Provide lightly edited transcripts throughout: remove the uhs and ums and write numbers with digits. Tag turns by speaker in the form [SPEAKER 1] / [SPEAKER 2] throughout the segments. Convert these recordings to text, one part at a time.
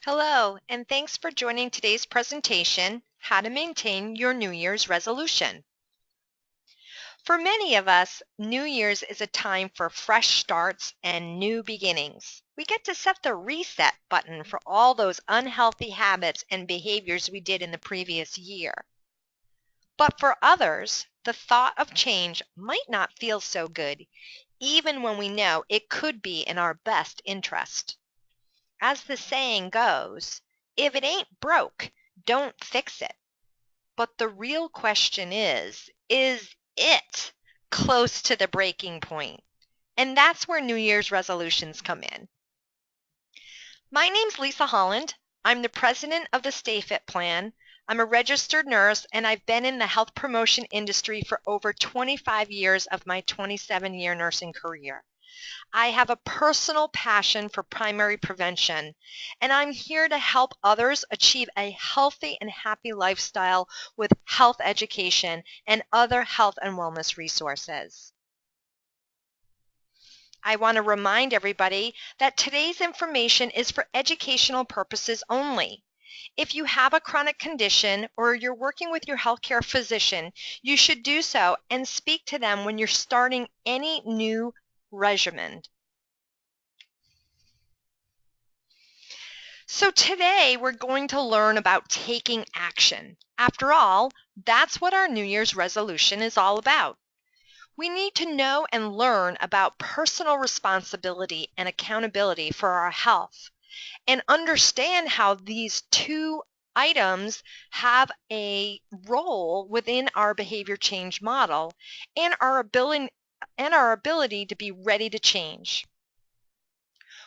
[SPEAKER 1] Hello, and thanks for joining today's presentation, How to Maintain Your New Year's Resolution. For many of us, New Year's is a time for fresh starts and new beginnings. We get to set the reset button for all those unhealthy habits and behaviors we did in the previous year. But for others, the thought of change might not feel so good, even when we know it could be in our best interest. As the saying goes, if it ain't broke, don't fix it. But the real question is it close to the breaking point? And that's where New Year's resolutions come in. My name's Lisa Holland. I'm the president of the Stay Fit Plan. I'm a registered nurse, and I've been in the health promotion industry for over 25 years of my 27-year nursing career. I have a personal passion for primary prevention, and I'm here to help others achieve a healthy and happy lifestyle with health education and other health and wellness resources. I want to remind everybody that today's information is for educational purposes only. If you have a chronic condition or you're working with your healthcare physician, you should do so and speak to them when you're starting any new regimen. So today we're going to learn about taking action. After all, that's what our New Year's resolution is all about. We need to know and learn about personal responsibility and accountability for our health and understand how these two items have a role within our behavior change model and our ability to be ready to change.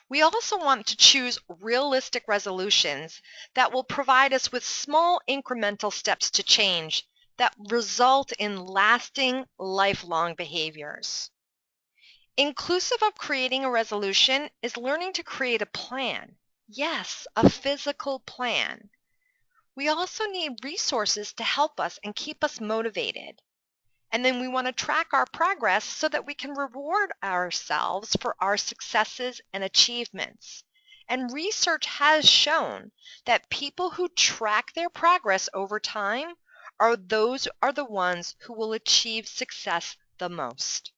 [SPEAKER 1] We also want to choose realistic resolutions that will provide us with small incremental steps to change that result in lasting, lifelong behaviors. Inclusive of creating a resolution is learning to create a plan. Yes, a physical plan. We also need resources to help us and keep us motivated. And then we want to track our progress so that we can reward ourselves for our successes and achievements. And research has shown that people who track their progress over time are the ones who will achieve success the most.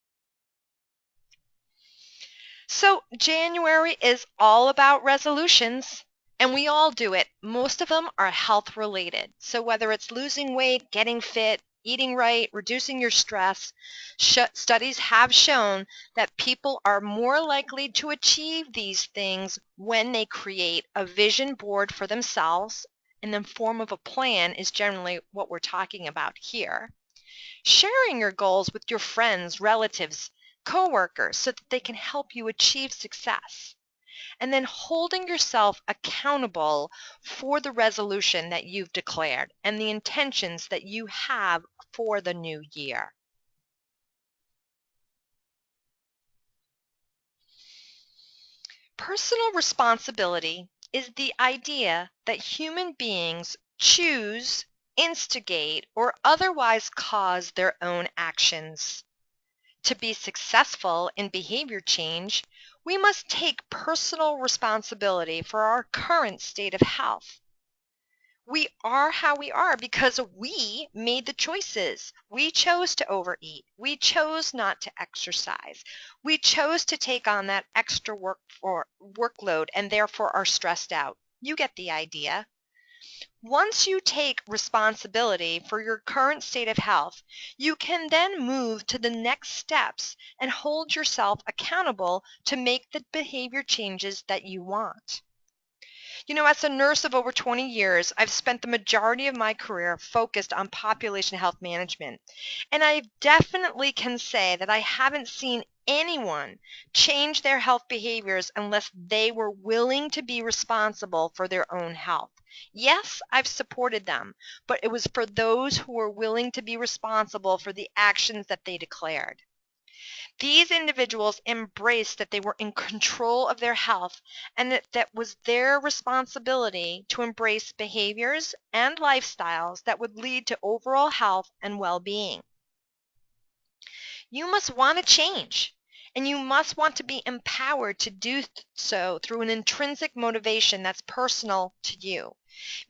[SPEAKER 1] So January is all about resolutions. And we all do it. Most of them are health related. So whether it's losing weight, getting fit, eating right, reducing your stress, studies have shown that people are more likely to achieve these things when they create a vision board for themselves, in the form of a plan is generally what we're talking about here. Sharing your goals with your friends, relatives, coworkers so that they can help you achieve success. And then holding yourself accountable for the resolution that you've declared and the intentions that you have for the new year. Personal responsibility is the idea that human beings choose, instigate, or otherwise cause their own actions. To be successful in behavior change, we must take personal responsibility for our current state of health. We are how we are because we made the choices. We chose to overeat. We chose not to exercise. We chose to take on that extra workload and therefore are stressed out. You get the idea. Once you take responsibility for your current state of health, you can then move to the next steps and hold yourself accountable to make the behavior changes that you want. You know, as a nurse of over 20 years, I've spent the majority of my career focused on population health management. And I definitely can say that I haven't seen anyone change their health behaviors unless they were willing to be responsible for their own health. Yes, I've supported them, but it was for those who were willing to be responsible for the actions that they declared. These individuals embraced that they were in control of their health and that was their responsibility to embrace behaviors and lifestyles that would lead to overall health and well-being. You must want to change, And you must want to be empowered to do so through an intrinsic motivation that's personal to you,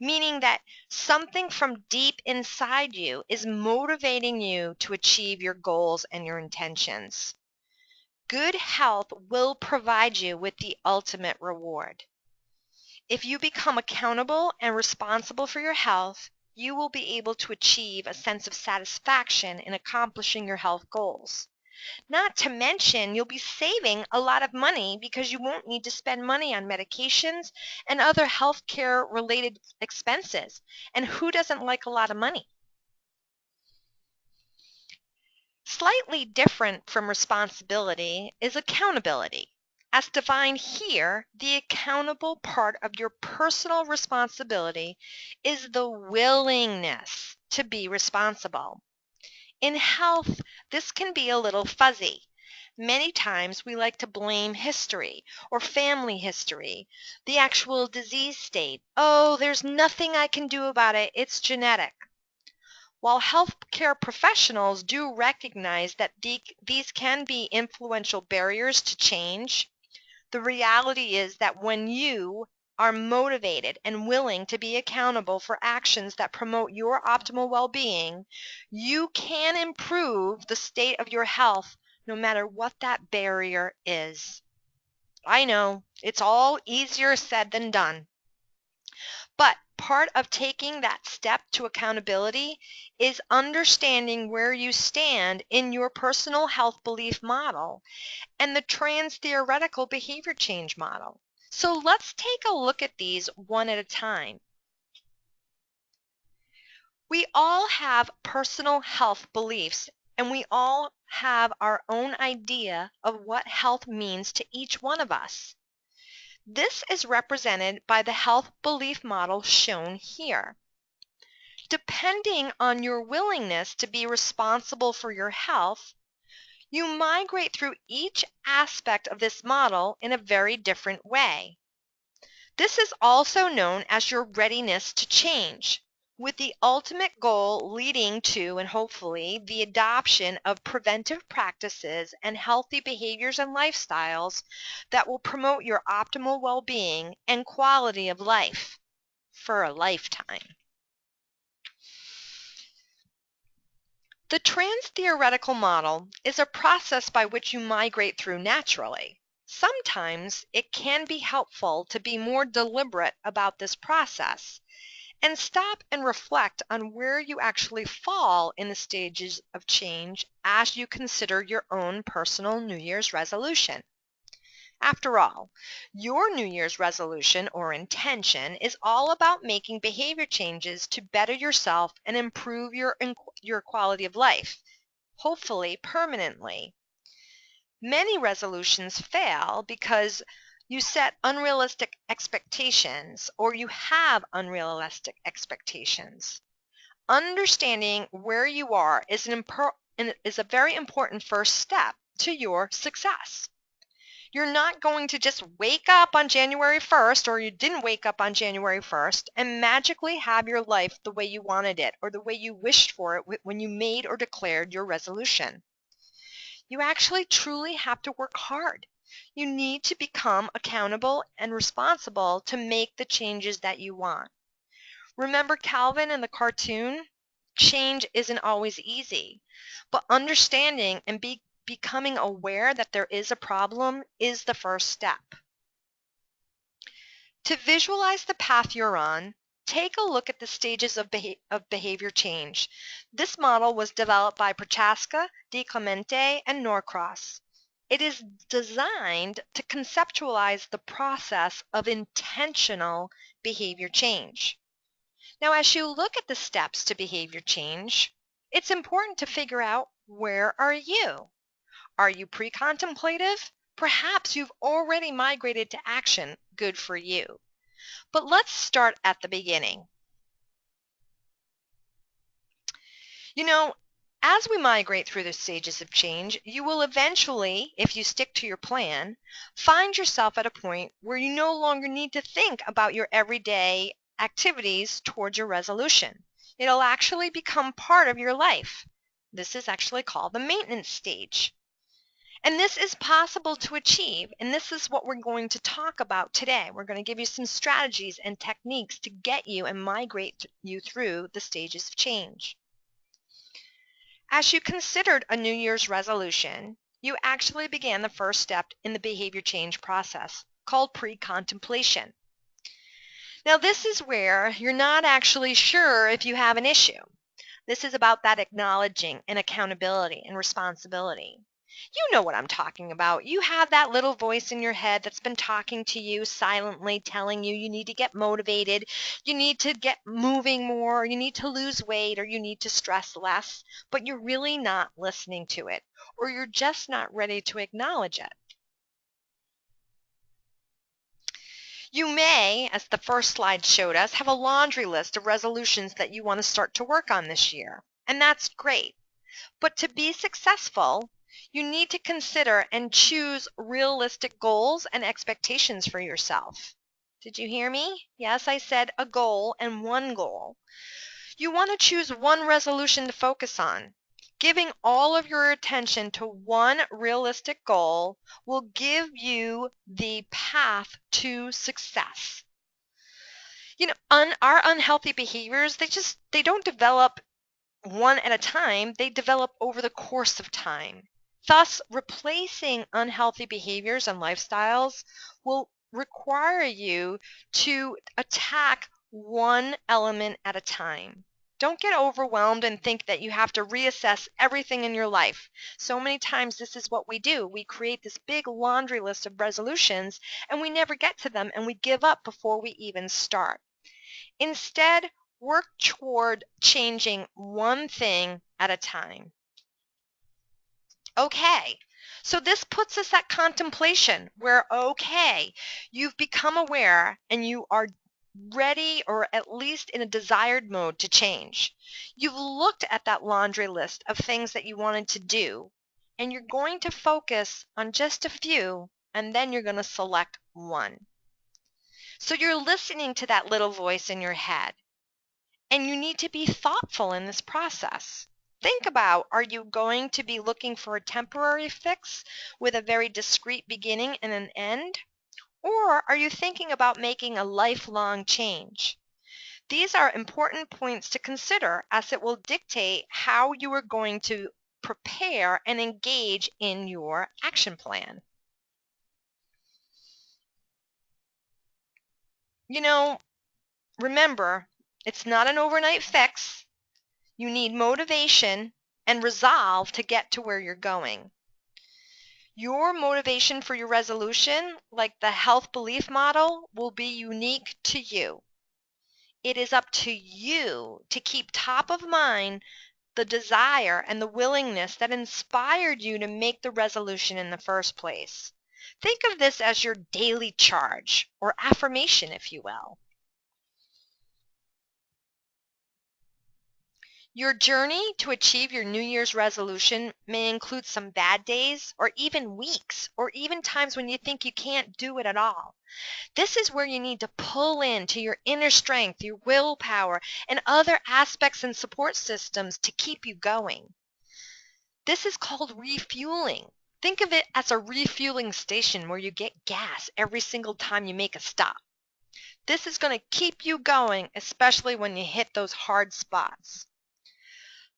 [SPEAKER 1] meaning that something from deep inside you is motivating you to achieve your goals and your intentions. Good health will provide you with the ultimate reward. If you become accountable and responsible for your health, you will be able to achieve a sense of satisfaction in accomplishing your health goals. Not to mention, you'll be saving a lot of money because you won't need to spend money on medications and other healthcare related expenses. And who doesn't like a lot of money? Slightly different from responsibility is accountability. As defined here, the accountable part of your personal responsibility is the willingness to be responsible. In health, this can be a little fuzzy. Many times we like to blame history or family history, the actual disease state. Oh, there's nothing I can do about it, it's genetic. While healthcare professionals do recognize that these can be influential barriers to change, the reality is that when you are motivated and willing to be accountable for actions that promote your optimal well-being, you can improve the state of your health no matter what that barrier is. I know, it's all easier said than done. But part of taking that step to accountability is understanding where you stand in your personal health belief model and the trans-theoretical behavior change model. So let's take a look at these one at a time. We all have personal health beliefs, and we all have our own idea of what health means to each one of us. This is represented by the health belief model shown here. Depending on your willingness to be responsible for your health, you migrate through each aspect of this model in a very different way. This is also known as your readiness to change, with the ultimate goal leading to, and hopefully, the adoption of preventive practices and healthy behaviors and lifestyles that will promote your optimal well-being and quality of life for a lifetime. The trans-theoretical model is a process by which you migrate through naturally. Sometimes it can be helpful to be more deliberate about this process and stop and reflect on where you actually fall in the stages of change as you consider your own personal New Year's resolution. After all, your New Year's resolution or intention is all about making behavior changes to better yourself and improve your quality of life, hopefully permanently. Many resolutions fail because you set unrealistic expectations or you have unrealistic expectations. Understanding where you are is a very important first step to your success. You're not going to just wake up on January 1st, or you didn't wake up on January 1st, and magically have your life the way you wanted it or the way you wished for it when you made or declared your resolution. You actually truly have to work hard. You need to become accountable and responsible to make the changes that you want. Remember Calvin in the cartoon? Change isn't always easy, but understanding and becoming aware that there is a problem is the first step. To visualize the path you're on, take a look at the stages of behavior change. This model was developed by Prochaska, DiClemente, and Norcross. It is designed to conceptualize the process of intentional behavior change. Now, as you look at the steps to behavior change, it's important to figure out, where are you? Are you pre-contemplative? Perhaps you've already migrated to action. Good for you. But let's start at the beginning. You know, as we migrate through the stages of change, you will eventually, if you stick to your plan, find yourself at a point where you no longer need to think about your everyday activities towards your resolution. It'll actually become part of your life. This is actually called the maintenance stage. And this is possible to achieve, and this is what we're going to talk about today. We're going to give you some strategies and techniques to get you and migrate you through the stages of change. As you considered a New Year's resolution, you actually began the first step in the behavior change process, called pre-contemplation. Now, this is where you're not actually sure if you have an issue. This is about that acknowledging and accountability and responsibility. You know what I'm talking about. You have that little voice in your head that's been talking to you silently, telling you you need to get motivated, you need to get moving more, you need to lose weight, or you need to stress less, but you're really not listening to it, or you're just not ready to acknowledge it. You may, as the first slide showed us, have a laundry list of resolutions that you want to start to work on this year, and that's great. But to be successful, you need to consider and choose realistic goals and expectations for yourself. Did you hear me? Yes, I said a goal and one goal. You want to choose one resolution to focus on. Giving all of your attention to one realistic goal will give you the path to success. You know, our unhealthy behaviors, they don't develop one at a time, they develop over the course of time. Thus, replacing unhealthy behaviors and lifestyles will require you to attack one element at a time. Don't get overwhelmed and think that you have to reassess everything in your life. So many times this is what we do. We create this big laundry list of resolutions and we never get to them and we give up before we even start. Instead, work toward changing one thing at a time. Okay, so this puts us at contemplation, where, okay, you've become aware and you are ready, or at least in a desired mode to change. You've looked at that laundry list of things that you wanted to do, and you're going to focus on just a few, and then you're going to select one. So you're listening to that little voice in your head. And you need to be thoughtful in this process. Think about, are you going to be looking for a temporary fix with a very discrete beginning and an end? Or are you thinking about making a lifelong change? These are important points to consider, as it will dictate how you are going to prepare and engage in your action plan. You know, remember, it's not an overnight fix. You need motivation and resolve to get to where you're going. Your motivation for your resolution, like the health belief model, will be unique to you. It is up to you to keep top of mind the desire and the willingness that inspired you to make the resolution in the first place. Think of this as your daily charge, or affirmation, if you will. Your journey to achieve your New Year's resolution may include some bad days, or even weeks, or even times when you think you can't do it at all. This is where you need to pull into your inner strength, your willpower, and other aspects and support systems to keep you going. This is called refueling. Think of it as a refueling station where you get gas every single time you make a stop. This is going to keep you going, especially when you hit those hard spots.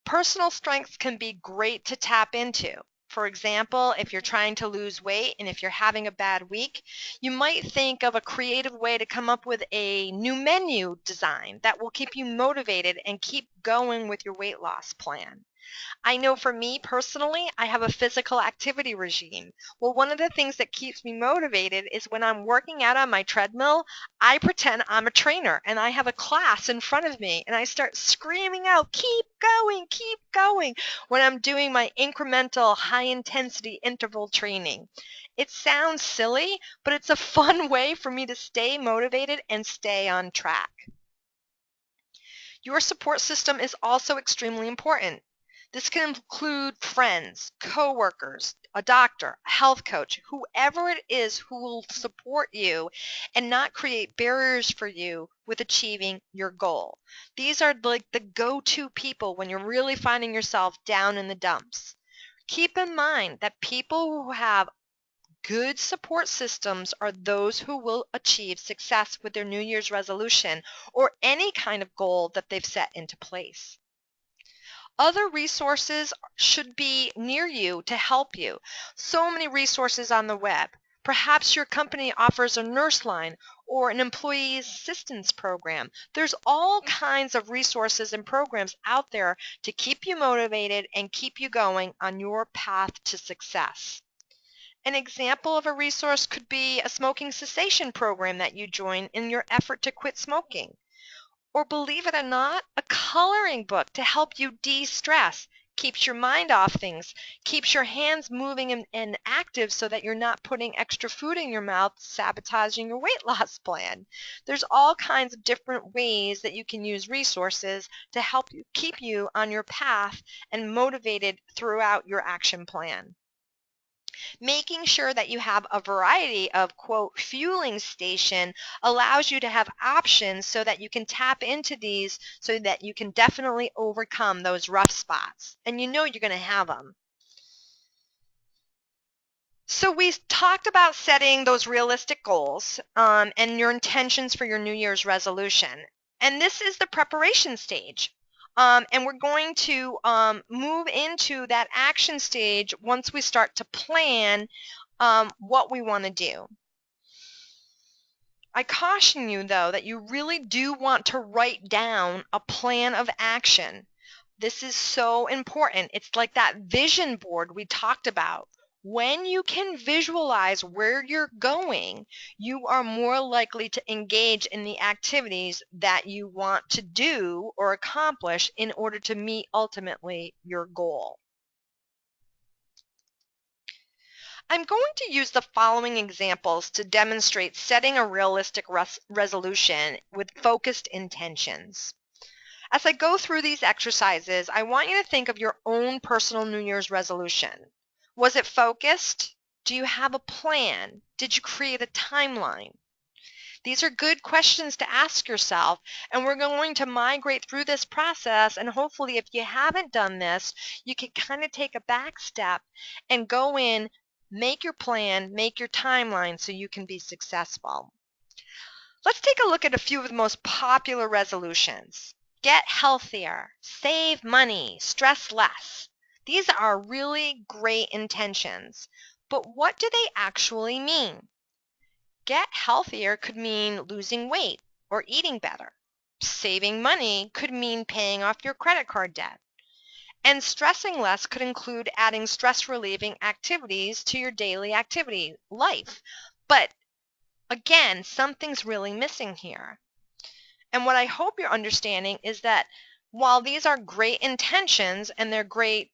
[SPEAKER 1] Personal strengths can be great to tap into. For example, if you're trying to lose weight and if you're having a bad week, you might think of a creative way to come up with a new menu design that will keep you motivated and keep going with your weight loss plan. I know for me personally, I have a physical activity regime. Well, one of the things that keeps me motivated is when I'm working out on my treadmill, I pretend I'm a trainer and I have a class in front of me and I start screaming out, keep going, when I'm doing my incremental high intensity interval training. It sounds silly, but it's a fun way for me to stay motivated and stay on track. Your support system is also extremely important. This can include friends, coworkers, a doctor, a health coach, whoever it is who will support you and not create barriers for you with achieving your goal. These are like the go-to people when you're really finding yourself down in the dumps. Keep in mind that people who have good support systems are those who will achieve success with their New Year's resolution or any kind of goal that they've set into place. Other resources should be near you to help you. So many resources on the web. Perhaps your company offers a nurse line or an employee assistance program. There's all kinds of resources and programs out there to keep you motivated and keep you going on your path to success. An example of a resource could be a smoking cessation program that you join in your effort to quit smoking. Or believe it or not, a coloring book to help you de-stress, keeps your mind off things, keeps your hands moving and active so that you're not putting extra food in your mouth, sabotaging your weight loss plan. There's all kinds of different ways that you can use resources to help you keep you on your path and motivated throughout your action plan. Making sure that you have a variety of, quote, fueling station allows you to have options so that you can tap into these so that you can definitely overcome those rough spots. And you know you're going to have them. So we talked about setting those realistic goals and your intentions for your New Year's resolution. And this is the preparation stage. And we're going to move into that action stage once we start to plan what we want to do. I caution you, though, that you really do want to write down a plan of action. This is so important. It's like that vision board we talked about. When you can visualize where you're going, you are more likely to engage in the activities that you want to do or accomplish in order to meet ultimately your goal. I'm going to use the following examples to demonstrate setting a realistic resolution with focused intentions. As I go through these exercises, I want you to think of your own personal New Year's resolution. Was it focused? Do you have a plan? Did you create a timeline? These are good questions to ask yourself, and we're going to migrate through this process, and hopefully if you haven't done this, you can kind of take a back step and go in, make your plan, make your timeline so you can be successful. Let's take a look at a few of the most popular resolutions. Get healthier, save money, stress less. These are really great intentions, but what do they actually mean? Get healthier could mean losing weight or eating better. Saving money could mean paying off your credit card debt. And stressing less could include adding stress-relieving activities to your daily activity life. But again, something's really missing here. And what I hope you're understanding is that while these are great intentions and they're great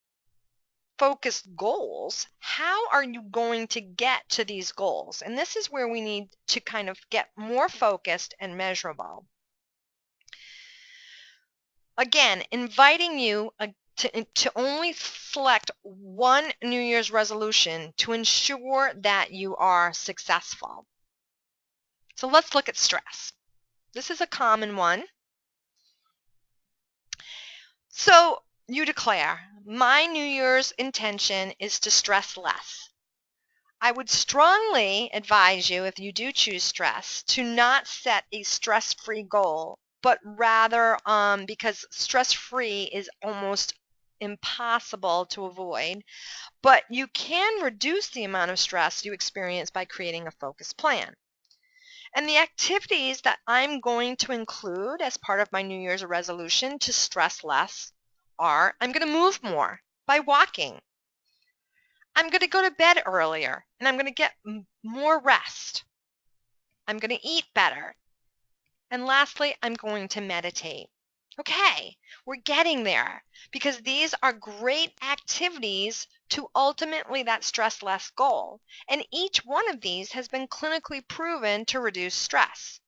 [SPEAKER 1] focused goals, how are you going to get to these goals? And this is where we need to kind of get more focused and measurable. Again, inviting you to only select one New Year's resolution to ensure that you are successful. So let's look at stress. This is a common one. So you declare, my New Year's intention is to stress less. I would strongly advise you, if you do choose stress, to not set a stress-free goal, but rather, because stress-free is almost impossible to avoid, but you can reduce the amount of stress you experience by creating a focused plan. And the activities that I'm going to include as part of my New Year's resolution to stress less are, I'm going to move more by walking. I'm going to go to bed earlier, and I'm going to get more rest. I'm going to eat better. And lastly, I'm going to meditate. Okay, we're getting there because these are great activities to ultimately that stress less goal. And each one of these has been clinically proven to reduce stress.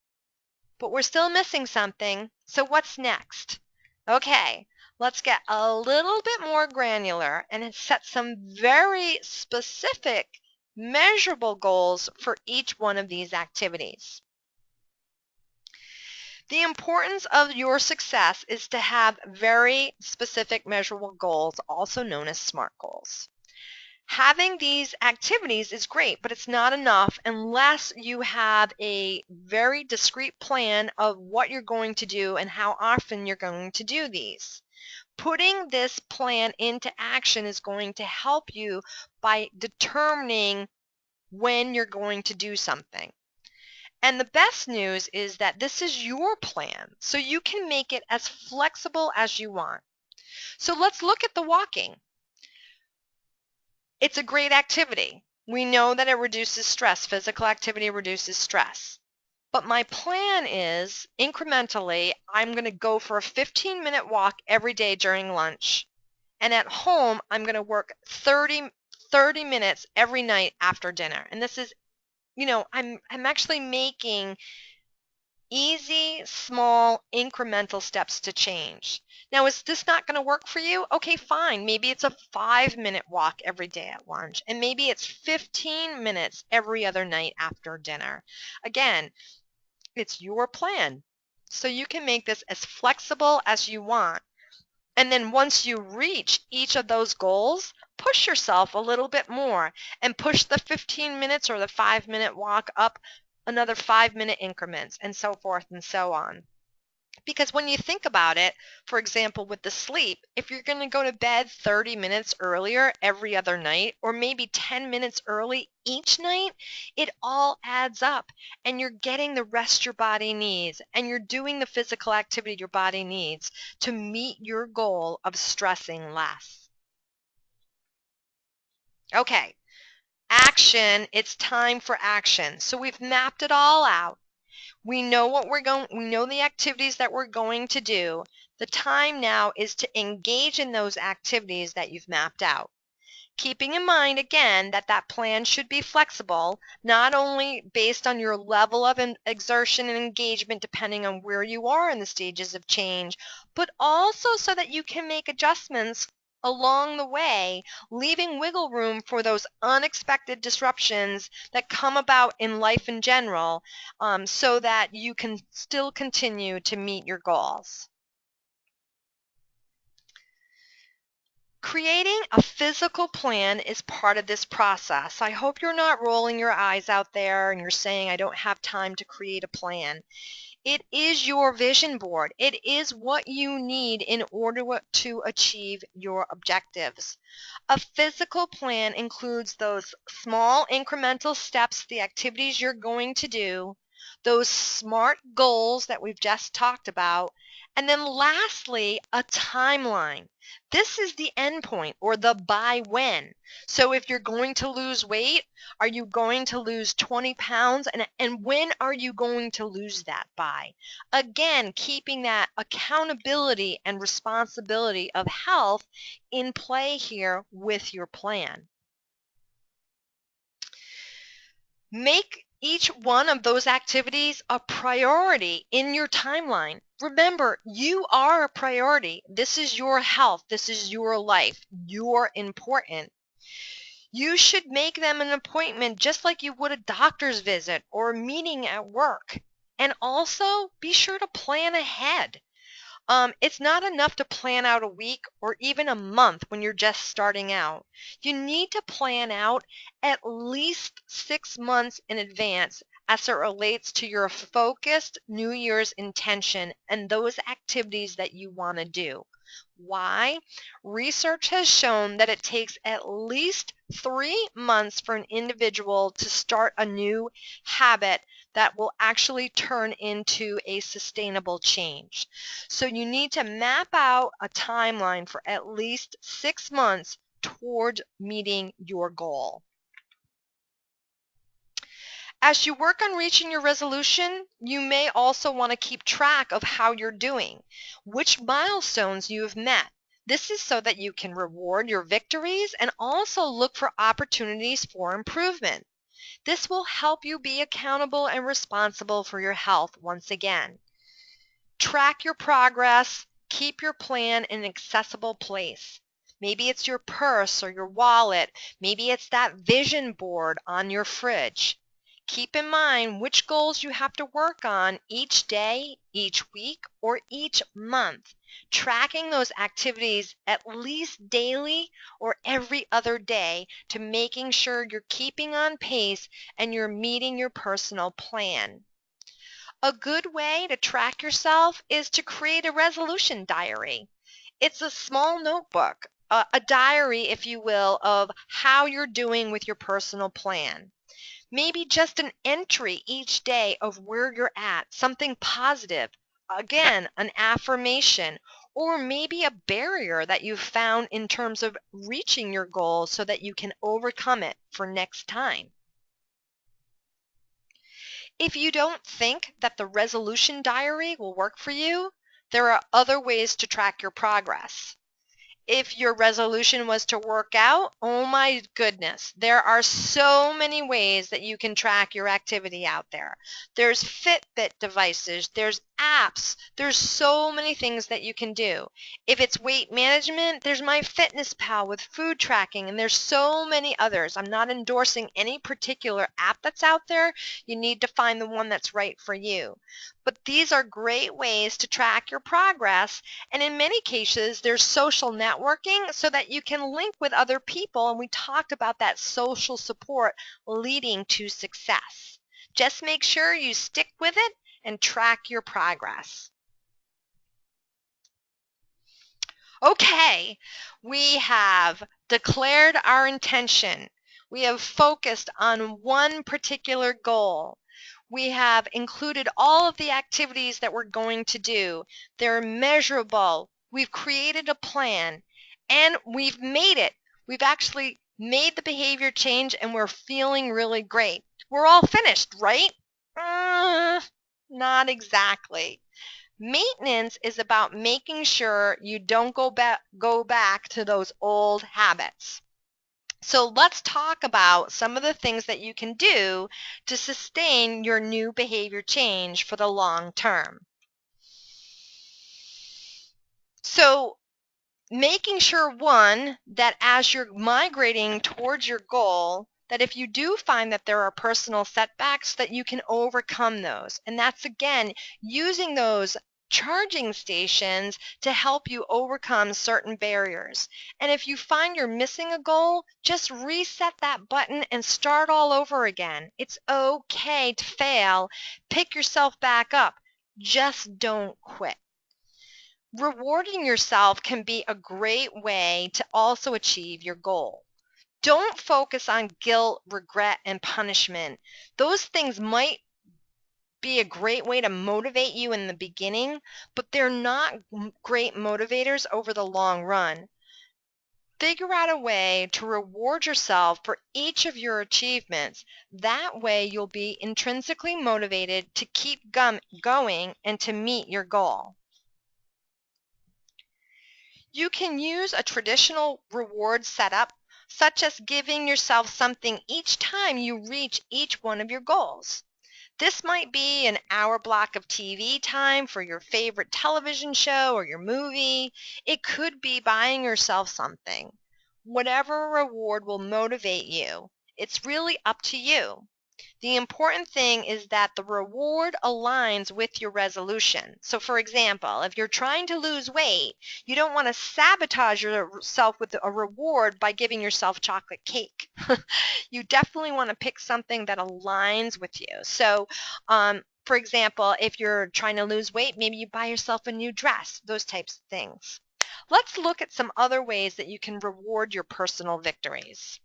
[SPEAKER 1] But we're still missing something. So what's next? Okay, let's get a little bit more granular and set some very specific, measurable goals for each one of these activities. The importance of your success is to have very specific, measurable goals, also known as SMART goals. Having these activities is great, but it's not enough unless you have a very discrete plan of what you're going to do and how often you're going to do these. Putting this plan into action is going to help you by determining when you're going to do something. And the best news is that this is your plan, so you can make it as flexible as you want. So let's look at the walking. It's a great activity. We know that it reduces stress. Physical activity reduces stress. But my plan is, incrementally, I'm going to go for a 15-minute walk every day during lunch. And at home, I'm going to work 30 minutes every night after dinner. And this is, I'm actually making easy, small, incremental steps to change. Now, is this not going to work for you? Okay, fine. Maybe it's a 5-minute walk every day at lunch, and maybe it's 15 minutes every other night after dinner. Again, it's your plan. So you can make this as flexible as you want. And then once you reach each of those goals, push yourself a little bit more and push the 15 minutes or the 5-minute walk up another 5-minute increments, and so forth and so on. Because when you think about it, for example, with the sleep, if you're going to go to bed 30 minutes earlier every other night, or maybe 10 minutes early each night, it all adds up, and you're getting the rest your body needs, and you're doing the physical activity your body needs to meet your goal of stressing less. Okay, action. It's time for action. So we've mapped it all out. We know we know the activities that we're going to do. The time now is to engage in those activities that you've mapped out. Keeping in mind, again, that that plan should be flexible, not only based on your level of exertion and engagement depending on where you are in the stages of change, but also so that you can make adjustments along the way, leaving wiggle room for those unexpected disruptions that come about in life in general, so that you can still continue to meet your goals. Creating a physical plan is part of this process. I hope you're not rolling your eyes out there and you're saying, I don't have time to create a plan. It is your vision board. It is what you need in order to achieve your objectives. A physical plan includes those small incremental steps, the activities you're going to do, those SMART goals that we've just talked about, and then lastly, a timeline. This is the end point, or the by when. So if you're going to lose weight, are you going to lose 20 pounds? And when are you going to lose that by? Again, keeping that accountability and responsibility of health in play here with your plan. Make each one of those activities a priority in your timeline. Remember, you are a priority. This is your health. This is your life. You're important. You should make them an appointment just like you would a doctor's visit or a meeting at work. And also, be sure to plan ahead. It's not enough to plan out a week or even a month when you're just starting out. You need to plan out at least 6 months in advance as it relates to your focused New Year's intention and those activities that you want to do. Why? Research has shown that it takes at least 3 months for an individual to start a new habit that will actually turn into a sustainable change. So you need to map out a timeline for at least 6 months toward meeting your goal. As you work on reaching your resolution, you may also want to keep track of how you're doing, which milestones you have met. This is so that you can reward your victories and also look for opportunities for improvement. This will help you be accountable and responsible for your health once again. Track your progress. Keep your plan in an accessible place. Maybe it's your purse or your wallet. Maybe it's that vision board on your fridge. Keep in mind which goals you have to work on each day, each week, or each month. Tracking those activities at least daily or every other day to making sure you're keeping on pace and you're meeting your personal plan. A good way to track yourself is to create a resolution diary. It's a small notebook, a diary, if you will, of how you're doing with your personal plan. Maybe just an entry each day of where you're at, something positive. Again, an affirmation, or maybe a barrier that you've found in terms of reaching your goal so that you can overcome it for next time. If you don't think that the resolution diary will work for you, there are other ways to track your progress. If your resolution was to work out, oh my goodness, there are so many ways that you can track your activity out there. There's Fitbit devices, there's apps, there's so many things that you can do. If it's weight management, there's MyFitnessPal with food tracking, and there's so many others. I'm not endorsing any particular app that's out there. You need to find the one that's right for you. But these are great ways to track your progress, and in many cases, there's social networking so that you can link with other people, and we talked about that social support leading to success. Just make sure you stick with it and track your progress. Okay, we have declared our intention. We have focused on one particular goal. We have included all of the activities that we're going to do. They're measurable. We've created a plan, and we've made it. We've actually made the behavior change, and we're feeling really great. We're all finished, right? Not exactly. Maintenance is about making sure you don't go back to those old habits. So let's talk about some of the things that you can do to sustain your new behavior change for the long term. So making sure, one, that as you're migrating towards your goal, that if you do find that there are personal setbacks, that you can overcome those. And that's, again, using those charging stations to help you overcome certain barriers. And if you find you're missing a goal, just reset that button and start all over again. It's okay to fail. Pick yourself back up. Just don't quit. Rewarding yourself can be a great way to also achieve your goal. Don't focus on guilt, regret, and punishment. Those things might be a great way to motivate you in the beginning, but they're not great motivators over the long run. Figure out a way to reward yourself for each of your achievements. That way you'll be intrinsically motivated to keep going and to meet your goal. You can use a traditional reward setup, such as giving yourself something each time you reach each one of your goals. This might be an hour block of TV time for your favorite television show or your movie. It could be buying yourself something. Whatever reward will motivate you, it's really up to you. The important thing is that the reward aligns with your resolution. So for example, if you're trying to lose weight, you don't want to sabotage yourself with a reward by giving yourself chocolate cake. You definitely want to pick something that aligns with you. So for example, if you're trying to lose weight, maybe you buy yourself a new dress, those types of things. Let's look at some other ways that you can reward your personal victories.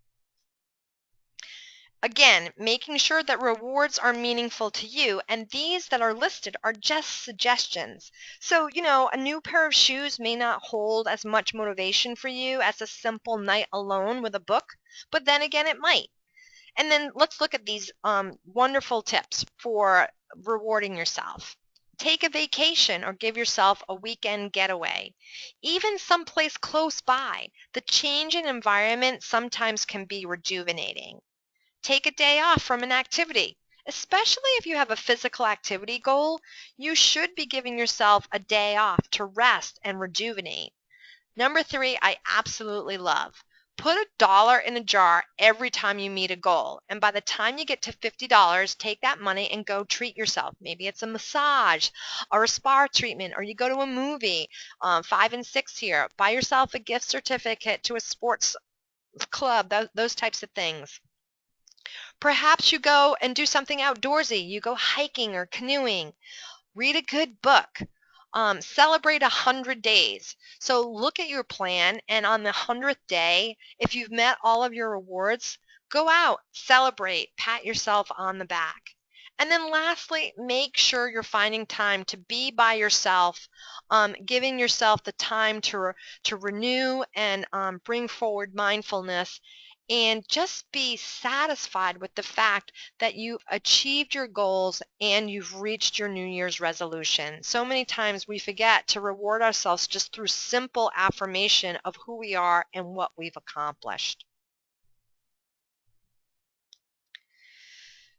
[SPEAKER 1] Again, making sure that rewards are meaningful to you, and these that are listed are just suggestions. So, a new pair of shoes may not hold as much motivation for you as a simple night alone with a book, but then again, it might. And then let's look at these wonderful tips for rewarding yourself. Take a vacation or give yourself a weekend getaway. Even someplace close by. The change in environment sometimes can be rejuvenating. Take a day off from an activity. Especially if you have a physical activity goal, you should be giving yourself a day off to rest and rejuvenate. Number 3, I absolutely love. Put $1 in a jar every time you meet a goal. And by the time you get to $50, take that money and go treat yourself. Maybe it's a massage or a spa treatment, or you go to a movie, 5 and 6 here. Buy yourself a gift certificate to a sports club, those types of things. Perhaps you go and do something outdoorsy. You go hiking or canoeing. Read a good book. Celebrate 100 days. So look at your plan, and on the 100th day, if you've met all of your rewards, go out, celebrate, pat yourself on the back. And then lastly, make sure you're finding time to be by yourself, giving yourself the time to renew and bring forward mindfulness, and just be satisfied with the fact that you've achieved your goals and you've reached your New Year's resolution. So many times we forget to reward ourselves just through simple affirmation of who we are and what we've accomplished.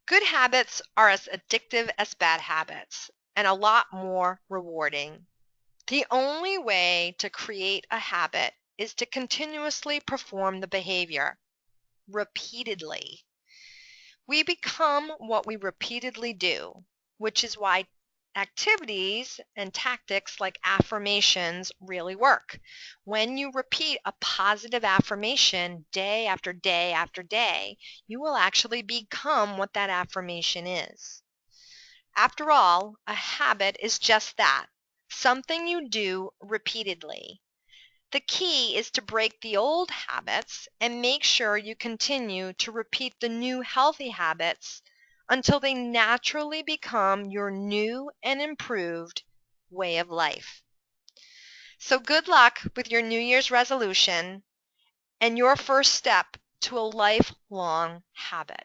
[SPEAKER 1] Good habits are as addictive as bad habits and a lot more rewarding. The only way to create a habit is to continuously perform the behavior repeatedly. We become what we repeatedly do, which is why activities and tactics like affirmations really work. When you repeat a positive affirmation day after day after day, you will actually become what that affirmation is. After all, a habit is just that, something you do repeatedly. The key is to break the old habits and make sure you continue to repeat the new healthy habits until they naturally become your new and improved way of life. So good luck with your New Year's resolution and your first step to a lifelong habit.